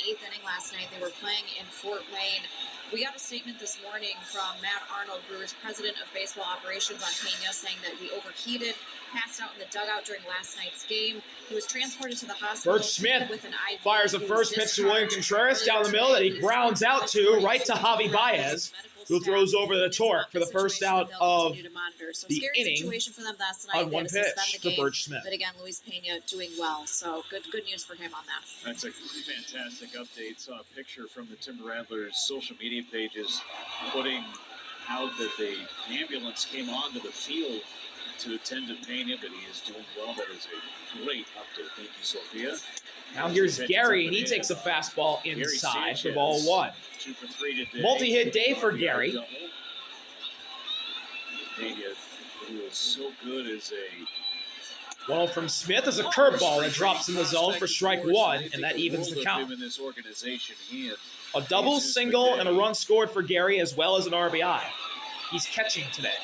8th inning last night. They were playing in Fort Wayne. We got a statement this morning from Matt Arnold, Brewers president of baseball operations on Pena, saying that he overheated, passed out in the dugout during last night's game. He was transported to the hospital. Birch Smith with an IV. fires the first pitch to William Contreras down the middle that he grounds out to right to Javi Baez, who throws over the Tork for the first out of the inning on one pitch for Birch Smith. But again, Luis Pena doing well, so good news for him on that. That's a fantastic update. Saw a picture from the Timber Rattlers social media pages putting out that the ambulance came onto the field to attend to Pena, but he is doing well. That is a great update. Thank you, Sophia. Now here's Gary, and he takes a fastball inside for ball one. 2 for 3 today. Multi-hit day for Gary. Pena, who is so good as a... Well, from Smith is a curveball that drops in the zone for strike one, and that evens the count. A double, single, and a run scored for Gary, as well as an RBI. He's catching today.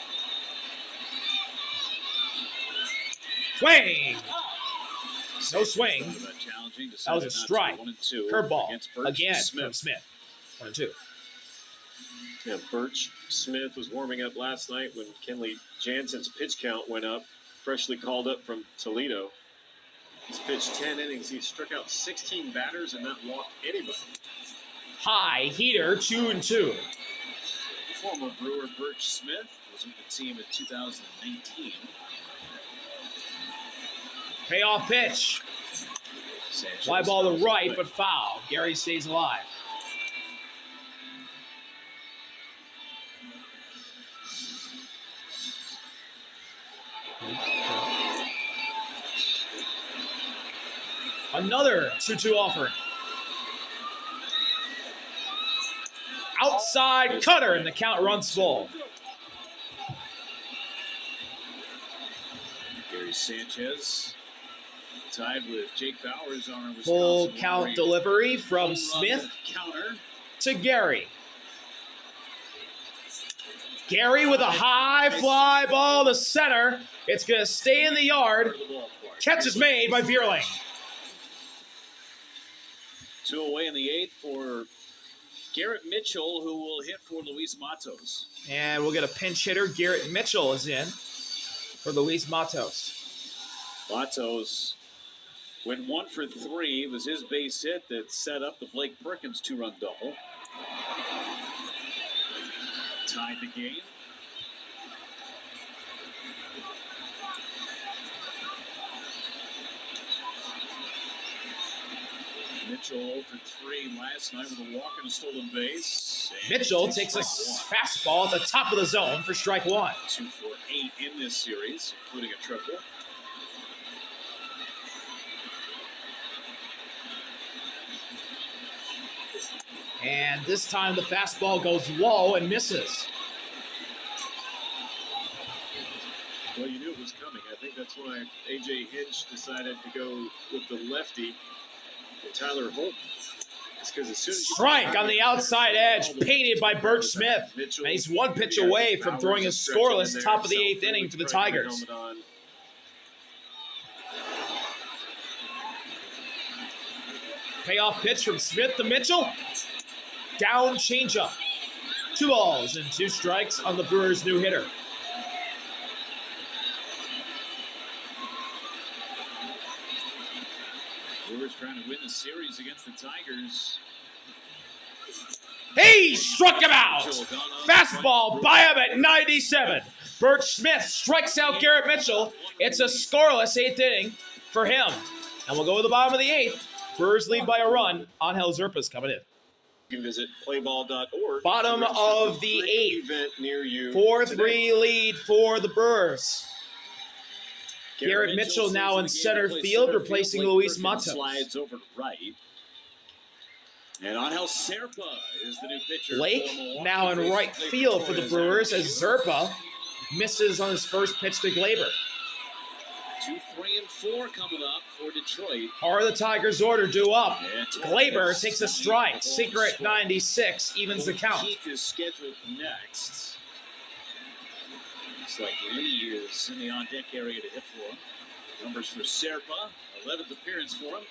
Swing! No swing. That was a strike. Curveball again from Smith. 1-2. Yeah, Birch Smith was warming up last night when Kenley Jansen's pitch count went up. Freshly called up from Toledo. He's pitched 10 innings. He struck out 16 batters and not walked anybody. High heater, 2-2. Former Brewer Birch Smith was with the team in 2019. Payoff pitch. Fly ball to right, but foul. Gary stays alive. Another 2-2 offering. Outside cutter, and the count runs full. Gary Sanchez tied with Jake Bowers on our full count delivery from Smith to Gary. Gary with a high fly ball to center. It's going to stay in the yard. Catch is made by Vierling. 2 away in the 8th for Garrett Mitchell, who will hit for Luis Matos. And we'll get a pinch hitter. Garrett Mitchell is in for Luis Matos. Matos went 1 for 3. It was his base hit that set up the Blake Perkins 2-run double. Tied the game. Mitchell 0 for 3 last night with a walk and a stolen base. And Mitchell takes a fastball at the top of the zone for strike one. 2 for 8 in this series, including a triple. And this time the fastball goes low and misses. Well, you knew it was coming. I think that's why A.J. Hinch decided to go with the lefty. Tyler Holt. It's because as soon as strike on the outside edge, painted by Birch Smith. And he's one pitch away from throwing a scoreless top of the 8th inning for the Tigers. Payoff pitch from Smith to Mitchell. Down changeup. 2 balls and 2 strikes on the Brewers' new hitter. Brewers trying to win the series against the Tigers. He struck him out. Fastball by him at 97. Birch Smith strikes out Garrett Mitchell. It's a scoreless 8th inning for him. And we'll go to the bottom of the 8th. Brewers lead by a run. Angel Zerpa's coming in. You can visit playball.org. Bottom of the 8th. Near you 4-3 lead for the Brewers. Garrett Mitchell now in center field, replacing Luis Matos. Slides over to right. And Angel Zerpa is the new pitcher. Blake now in right field for the Brewers as Zerpa misses on his first pitch to Glaber. 2, 3, and 4 coming up for Detroit. Are the Tigers' order due up? Glaber takes a strike. Secret 96 evens the count. Keith is scheduled next. Looks like Lee is in the on-deck area to hit for him. Numbers for Zerpa, 11th appearance for him.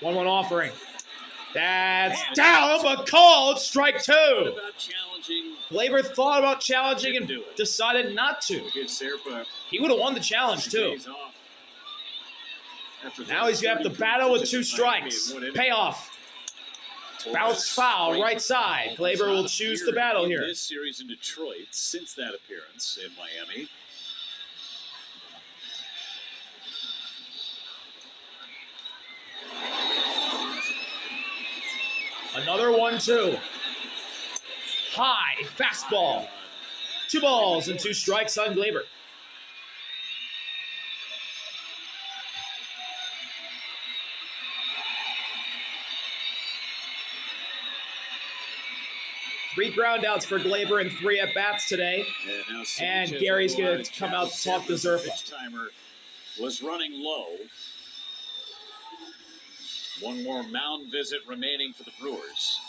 1-1 offering. That's down, but called strike 2. What about challenging? Glaber thought about challenging Didn't and do it. decided not to. Give Serpa He would have won the challenge, some too. days off. After Now he's going to have to battle with 2 strikes. Payoff. Bounce foul, right side. Glaber will choose to battle here. This series in Detroit since that appearance in Miami. Another 1-2. High fastball. 2 balls and 2 strikes on Glaber. Three groundouts for Glaber and 3 at-bats today. And Gary's going to come out to talk to Zerpa. Timer was running low. One more mound visit remaining for the Brewers.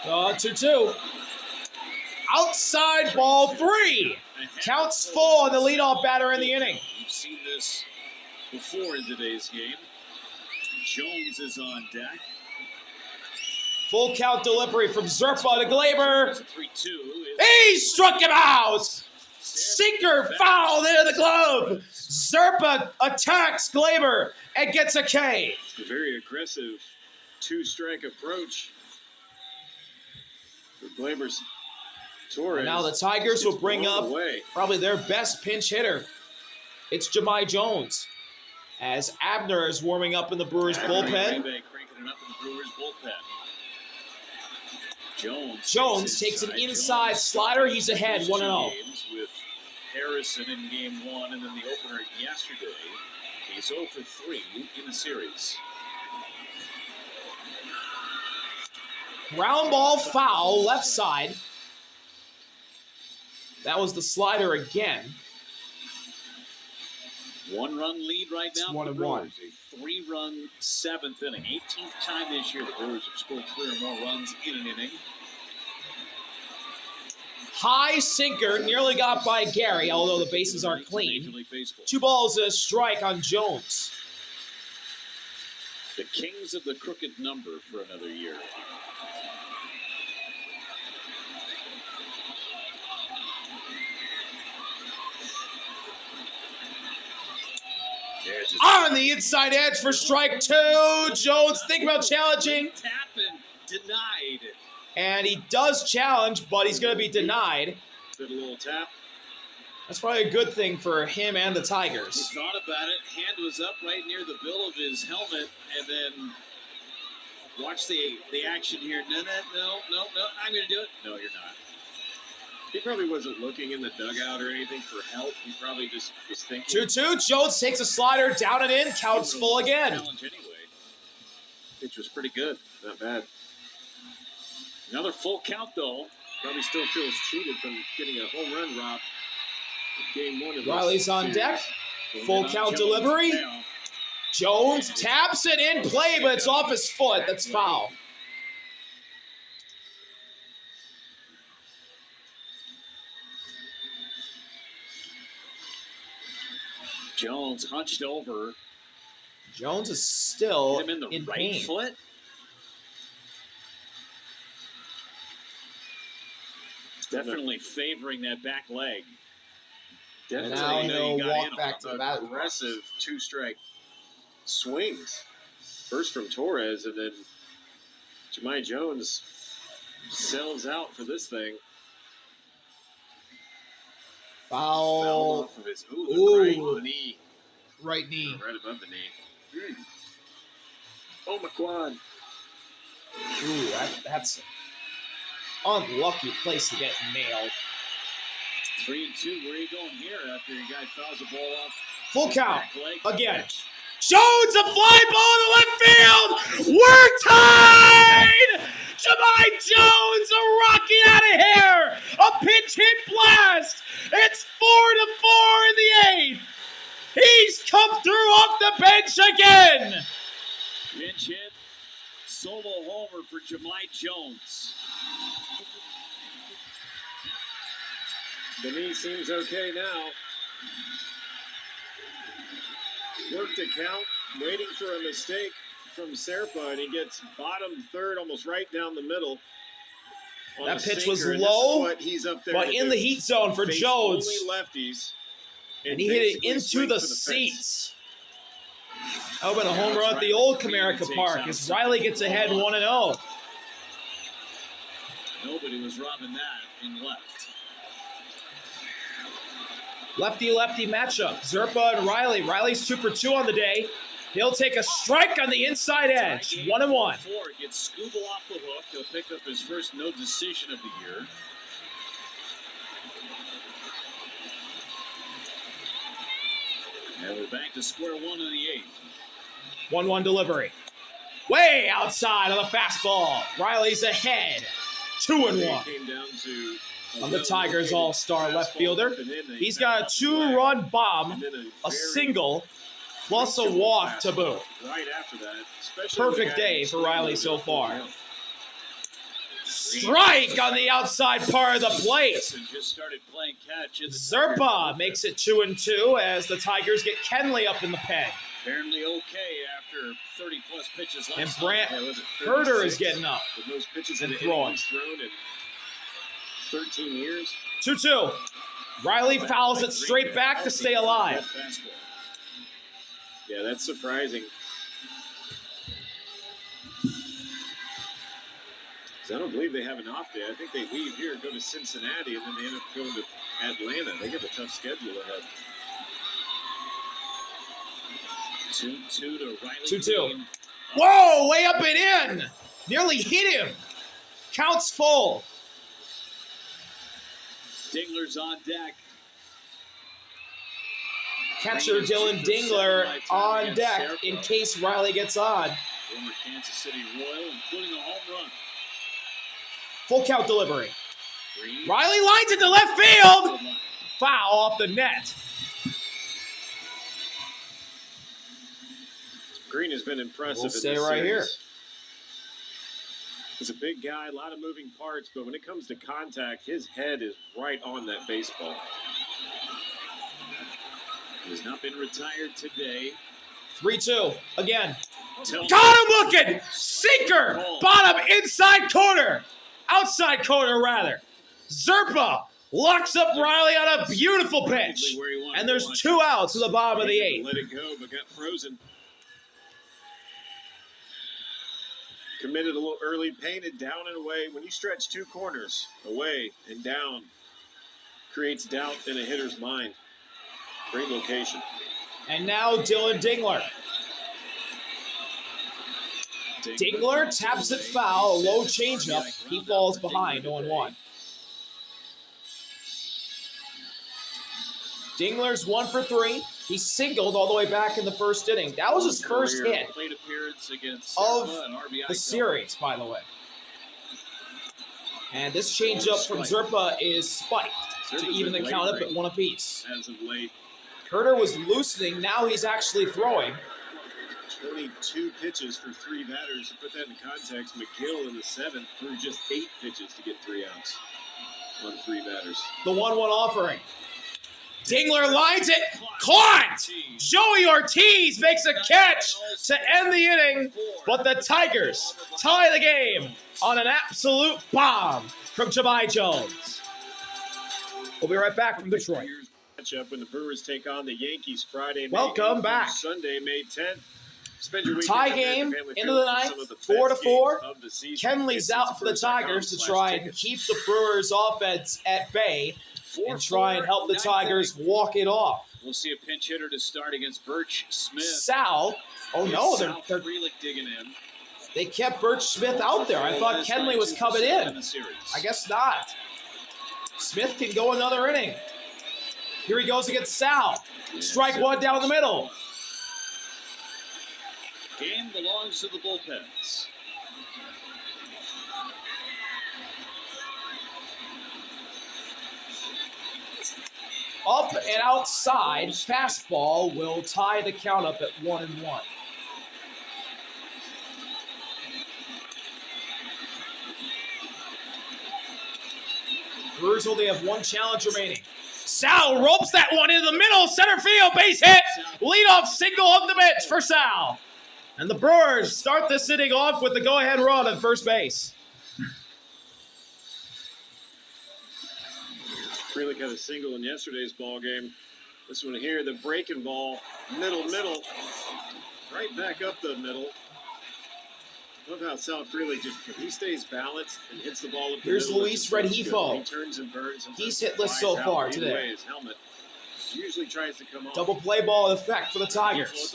Oh, 2-2. Outside ball 3. Counts full on the leadoff batter in the inning. We've seen this before in today's game. Jones is on deck. Full count delivery from Zerpa to Glaber. 3-2. He struck him out. Sinker fouled into the glove. Zerpa attacks Glaber and gets a K. A very aggressive 2-strike approach. Glaber's Torres. And now the Tigers will bring up probably their best pinch hitter. It's Jahmai Jones. As Abner is warming up in the Brewers bullpen. Cranking it up in the Brewers bullpen. Jones takes an inside slider. He's ahead 1-0. With Harrison in game 1 and then the opener yesterday. He's 0 for 3 in the series. Ground ball foul, left side. That was the slider again. 1-run lead right now. It's 1-1. A 3-run 7th inning. 18th time this year the Brewers have scored 3 or more runs in an inning. High sinker, nearly got by Gary, although the bases aren't clean. 2 balls and a strike on Jones. The Kings of the crooked number for another year. On the inside edge for strike 2. Jones thinking about challenging. Tap and denied. And he does challenge, but he's going to be denied. Did a little tap. That's probably a good thing for him and the Tigers. He thought about it. Hand was up right near the bill of his helmet. And then watch the action here. No, I'm going to do it. No, you're not. He probably wasn't looking in the dugout or anything for help. He probably just was thinking. 2-2. Jones takes a slider down and in. Counts full again. Challenge anyway. Pitch was pretty good. Not bad. Another full count, though. Probably still feels cheated from getting a home run robbed in game 1 of this Riley's on series. deck. Full count delivery. Jones taps it in play, but it's off his foot. That's foul. Jones hunched over. Jones is still Hit him in the right pain. foot. Definitely favoring that back leg. Definitely. Now You know, you he'll got walk in back on to the bat. Aggressive 2-strike swings. First from Torres, and then Jahmai Jones sells out for this thing. Foul. Fouled off of his Ooh. right knee. Right knee. Right above the knee. Oh, my quad. Ooh, that's an unlucky place to get nailed. 3-2. Where are you going here after your guy fouls the ball off? Full count. Back leg. Again. Jones, a fly ball to left field. We're tied. Jahmai Jones, a rocket out of here. Jemai Jones. The knee seems okay now. Worked a count, waiting for a mistake from Serpa, and he gets bottom third, almost right down the middle. That pitch was low, He's up there but in the heat zone for Face Jones. only lefties. And he hit it into the seats. That would have been a home run at the old Comerica Park as Riley gets ahead 1-0. Nobody was robbing that in left. Lefty-lefty matchup. Zerpa and Riley. Riley's 2 for 2 on the day. He'll take a strike on the inside edge. 1-1. Gets Scooble off the hook. He'll pick up his first no decision of the year. And we're back to square one in the 8th. 1-1 delivery. Way outside on the fastball. Riley's ahead. 2-1. Came down to On the Tigers all-star left fielder. He's got a 2-run bomb, a single, plus a walk to boot. Right after that, Perfect day for Riley so far. Strike on the outside part of the plate. Just started playing catch in the Zerpa makes it 2-2 as the Tigers get Kenley up in the pen. apparently okay after 30-plus pitches last And night. Brant Herter is getting up The most pitches and that throwing. he's thrown in 13 years. 2-2. Riley fouls it straight back to stay alive. Yeah, that's surprising. 'Cause I don't believe they have an off day. I think they leave here, go to Cincinnati, and then they end up going to Atlanta. They have a tough schedule ahead. 2-2 to Riley. 2-2. Green. Whoa, way up and in. Nearly hit him. Counts full. Dingler's on deck. Catcher Dylan Dingler on deck in case Riley gets on. Former Kansas City Royal, including a home run. Full count delivery. Green. Riley lines it to left field. Foul off the net. Green has been impressive. We'll in stay this right series. here. He's a big guy, a lot of moving parts, but when it comes to contact, his head is right on that baseball. He's not been retired today. 3-2. Again. Tell Got him looking. Sinker. Bottom inside corner. Outside corner, rather. Zerpa locks up Riley on a beautiful pitch. And there's 2 outs to the bottom of the 8th. Let it go, but got frozen. Committed a little early, painted down and away. When you stretch 2 corners, away and down, creates doubt in a hitter's mind. Great location. And now Dylan Dingler. Dingler taps it foul, a low changeup. He falls behind 0-1. Dingler's 1 for 3. He singled all the way back in the first inning. That was his first hit Plate appearance against of Serpa and RBI the series, by the way. And this changeup from Zerpa is spiked to even the count up at 1 apiece. as of late. Herter was loosening. Now he's actually throwing. 22 pitches for 3 batters. To put that in context, McGill in the 7th threw just 8 pitches to get 3 outs on 3 batters. The 1-1 offering. Dingler lines it. Caught! Joey Ortiz makes a catch to end the inning, but the Tigers tie the game on an absolute bomb from Jemai Jones. We'll be right back from Detroit. Matchup when the Brewers take on the Yankees Friday. Welcome back. Sunday, May 10th. Spend your Tie weekend game at Family into Field the for ninth, some of the 4-4. best games of the season. Kenley's out for the Tigers to try and keep the Brewers offense at bay and try and help the Tigers walk it off. We'll see a pinch hitter to start against Birch Smith. Sal, oh no, Sal they're Frelick digging in. they kept Birch Smith out there. I thought Kenley was coming in. I guess not. Smith can go another inning. Here he goes against Sal. Strike 1 down the middle. Game belongs to the bullpens. Up and outside, fastball will tie the count up at 1-1. Brewers only have one challenge remaining. Sal ropes that one into the middle, center field, base hit. Leadoff single on the bench for Sal. And the Brewers start this inning off with the go-ahead run at first base. Freelich had a single in yesterday's ball game. This one here, the breaking ball, middle, right back up the middle. Love how Sal Freelich he stays balanced and hits the ball up the Here's middle. Luis Rengifo. He turns and burns. And He's hitless so far today. His helmet usually tries to come off. Double play ball effect for the Tigers.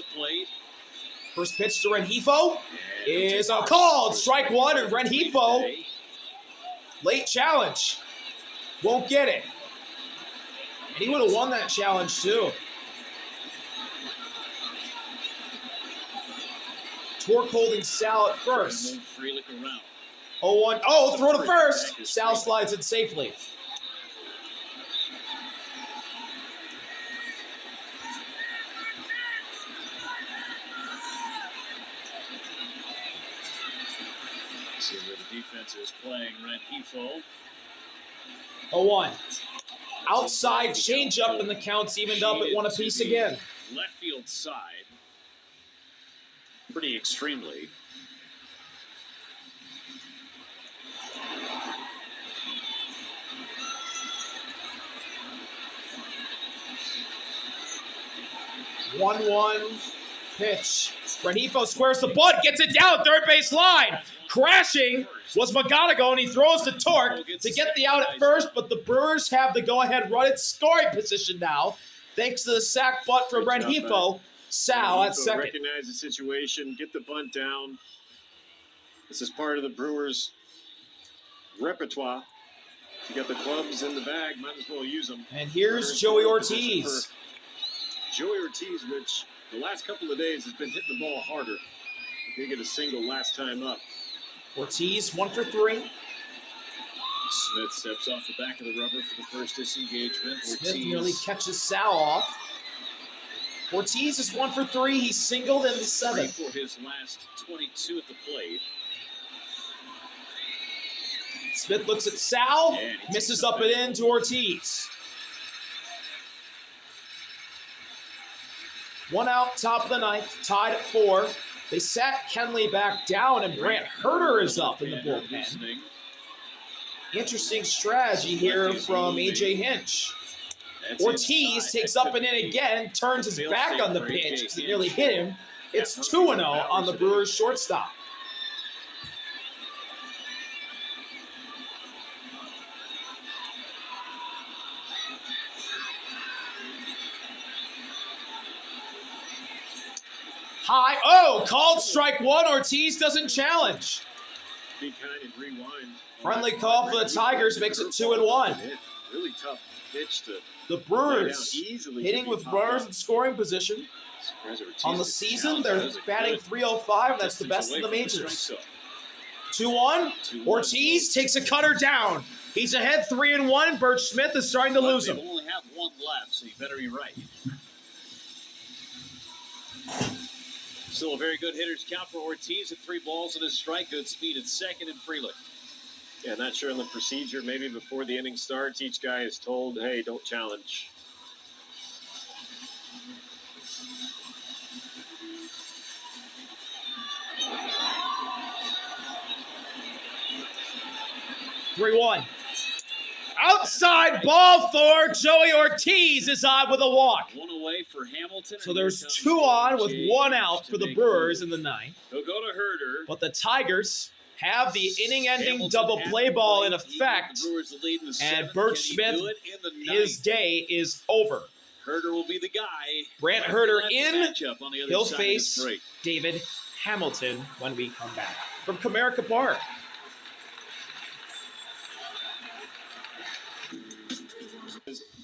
First pitch to Rengifo is a called strike one, and Rengifo, late challenge, won't get it. And he would have won that challenge too. Tork holding Sal at first. 0-1. Oh, throw to first. Sal slides it safely. See where the defense is playing Rengifo. 0-1. Outside changeup, and the count's evened up at one apiece again. Left field side. Pretty extremely. One pitch. Rengifo squares the butt, gets it down third base line. Crashing was McGonigal, and he throws to Tork to get the out at first, but the Brewers have the go-ahead run at scoring position now, thanks to the sac butt from Rengifo. Sal at second. Recognize the situation, get the bunt down. This is part of the Brewers' repertoire. You got the clubs in the bag, might as well use them. And here's Joey Ortiz. Joey Ortiz, which the last couple of days has been hitting the ball harder. He get a single last time up. Ortiz 1 for 3. Smith steps off the back of the rubber for the first disengagement. Smith nearly catches Sal off. Ortiz is 1 for 3. He's singled in the 7th. For his last 22 at the plate. Smith looks at Sal, misses up and in to Ortiz. 1 out, top of the 9th, tied at 4. They sat Kenley back down, and Brant Herter is up in the bullpen. Interesting strategy here from A.J. Hinch. Ortiz takes up and in again, turns his back on the pitch because it nearly hit him. It's 2-0 on the Brewers' shortstop. High. Oh, called strike one. Ortiz doesn't challenge. Be kind and rewind. Friendly call for the Tigers makes it 2-1. Really tough pitch to the Brewers hitting with runners in scoring position. On the season, they're batting .305. That's the best in the majors. 2-1. Ortiz takes a cutter down. He's ahead 3-1. Birch Smith is starting to lose him. They only have one left, so you better be right. Still a very good hitter's count for Ortiz at 3 balls and a strike. Good speed at second and Freelich. Yeah, not sure on the procedure. Maybe before the inning starts, each guy is told, hey, don't challenge. (3-1). Outside ball for Joey Ortiz is on with a walk. One away for Hamilton. So there's 2 on with 1 out for the Brewers in the 9th. He'll go to Herter. But the Tigers have the inning-ending double play ball in effect, and Birch Smith, his day is over. Herter will be the guy. Brant Herter in. He'll face David Hamilton when we come back from Comerica Park.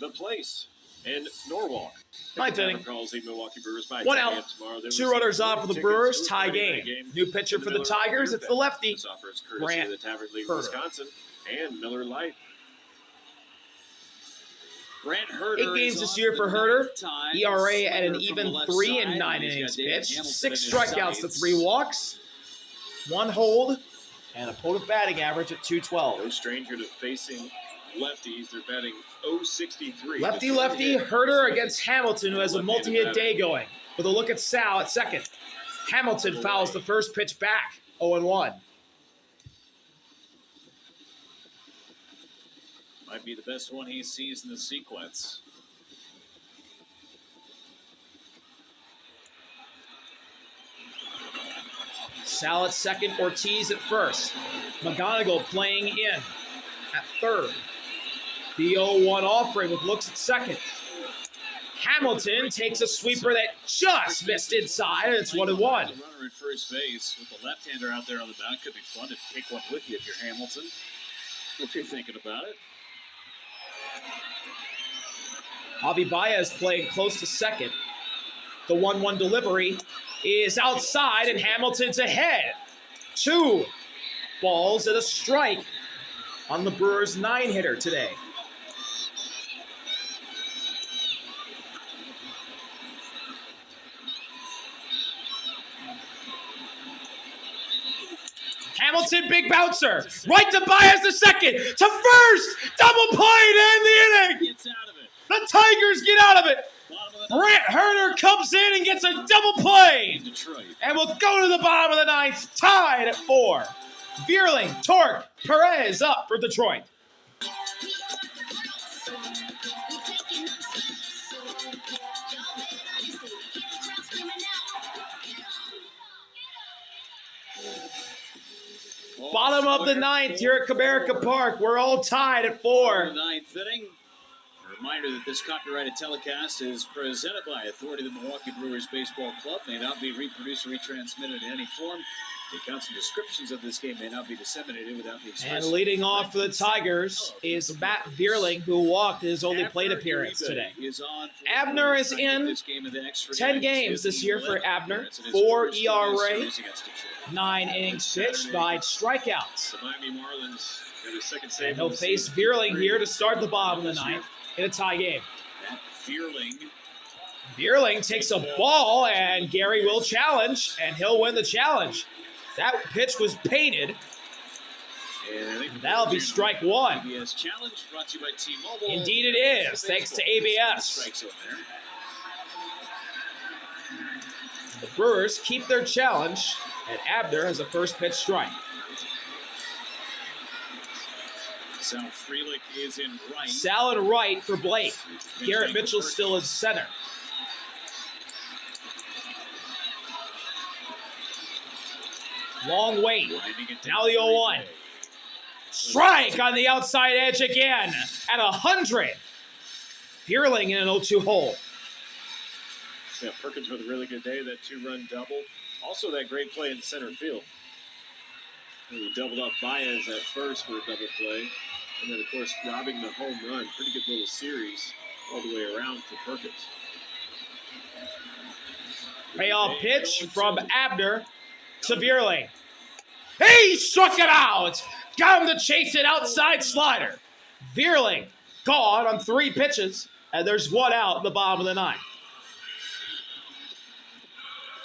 The place in Norwalk. 9th inning. Calls the Milwaukee Brewers by 1 out. 2 runners on for the Brewers. Tie game. New pitcher for the Tigers. It's the lefty, Brant Herter. Wisconsin and Miller Lite. Brant Herter 8 games this year for Herter. ERA at an even 3 in 9 innings pitched. 6 strikeouts to 3 walks. 1 hold. And opponent batting average at .212. No stranger to facing lefties. They're batting .063. Lefty, Herder against Hamilton, who has a multi-hit day going. With a look at Sal at second. Hamilton fouls the first pitch back, 0-1. Might be the best one he sees in the sequence. Sal at second, Ortiz at first. McGonigal playing in at third. The 0-1 offering with looks at second. Hamilton takes a sweeper that just missed inside, and it's 1-1. The runner at first base with the left-hander out there on the mound. Could be fun to take one with you if you're Hamilton, if you're thinking about it. Javi Baez playing close to second. The 1-1 delivery is outside, and Hamilton's ahead. 2 balls and a strike on the Brewers' 9-hitter today. Hamilton, big bouncer. Right to Baez the second. To first. Double play to end the inning. Gets out of it. The Tigers get out of it. Brent Herder comes in and gets a double play. Detroit. And we'll go to the bottom of the 9th, tied at 4. Vierling, Tork, Perez up for Detroit. Bottom of the 9th here at Comerica Park. We're all tied at 4. Ninth inning. A reminder that this copyrighted telecast is presented by authority of the Milwaukee Brewers Baseball Club. May not be reproduced or retransmitted in any form. The accounts and descriptions of this game may not be disseminated without the express. And leading off for the Tigers is Matt Vierling, who walked his only plate appearance today. Abner is in 10 games this year for Abner. 4 ERA, 9 innings pitched, 9 strikeouts. The Miami Marlins got a second save. And he'll face Vierling here to start the bottom of the 9th in a tie game. Vierling takes a ball, and Gary will challenge, and he'll win the challenge. That pitch was painted. And that'll be strike 1. ABS challenge brought to you by T-Mobile. Indeed it is, thanks to ABS. The Brewers keep their challenge, and Abner has a first pitch strike. Sal Frelick is in right. Sal in right for Blake. Garrett Mitchell still in center. Long wait. Now the 0-1. Strike on the outside edge again at 100. Vierling in an 0-2 hole. Yeah, Perkins with a really good day, that 2-run double. Also that great play in center field. He doubled off Baez at first for a double play. And then, of course, robbing the home run. Pretty good little series all the way around for Perkins. Payoff pitch from Abner to Vierling. He struck it out. Got him to chase it outside slider. Vierling gone on 3 pitches, and there's 1 out in the bottom of the 9th.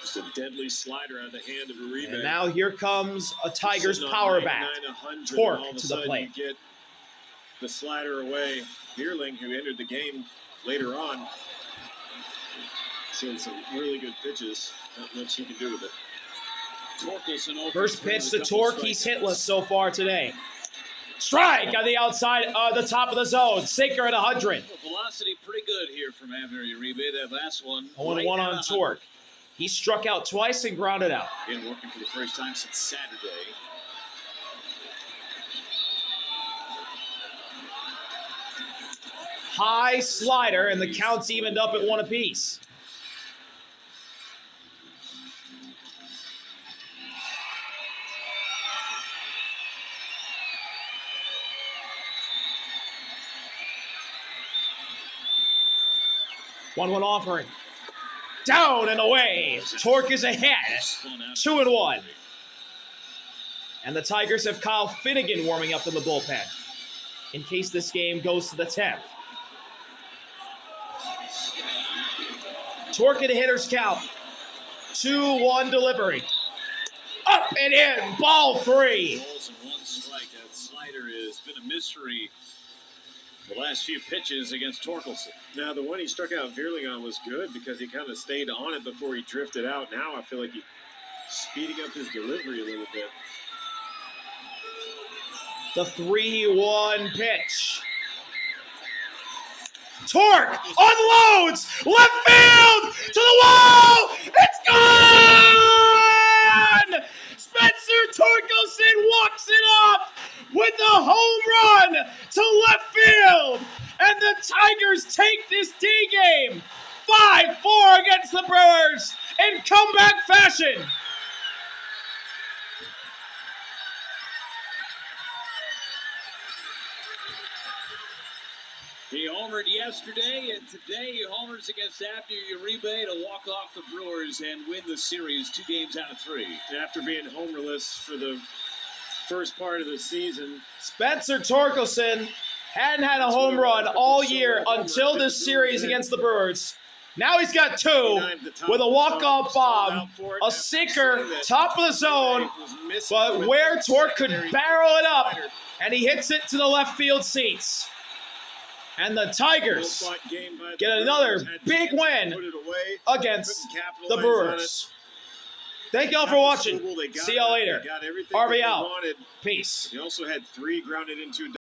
Just a deadly slider out of the hand of Uribe. And now here comes a Tigers power bat. Tork to the plate. You get the slider away. Vierling, who entered the game later on, seeing some really good pitches. Not much he can do with it. First pitch to Tork. He's hitless so far today. Strike on the outside, the top of the zone. Sinker at 100. Velocity pretty good here from Abner Uribe. That last one. 0-1 on Tork. He struck out twice and grounded out. Again, working for the first time since Saturday. High slider, and the count's evened up at 1 apiece. One offering. Down and away. Tork is ahead. 2-1. And the Tigers have Kyle Finnegan warming up in the bullpen in case this game goes to the 10th. Tork in a hitter's count. 2-1 delivery. Up and in. Ball 3. Balls and 1 strike. That slider has been a mystery the last few pitches against Torkelson. Now, the one he struck out Veerling on was good because he kind of stayed on it before he drifted out. Now I feel like he's speeding up his delivery a little bit. The 3-1 pitch. Tork unloads left field to the wall. It's gone. Spencer Torkelson walks it off with a home run to left field, and the Tigers take this D game 5-4 against the Brewers in comeback fashion. He homered yesterday, and today he homers against Abner Uribe to walk off the Brewers and win the series 2 games out of 3. After being homerless for the first part of the season, Spencer Torkelson hadn't had a home run all year until this series against the Brewers. Now he's got 2 with a walk-off bomb, a sinker, top of the zone, but where Tork could barrel it up, and he hits it to the left field seats. And the Tigers get another big win against the Brewers. Thank y'all for watching. See y'all later. RV out. Peace. He also had 3 grounded into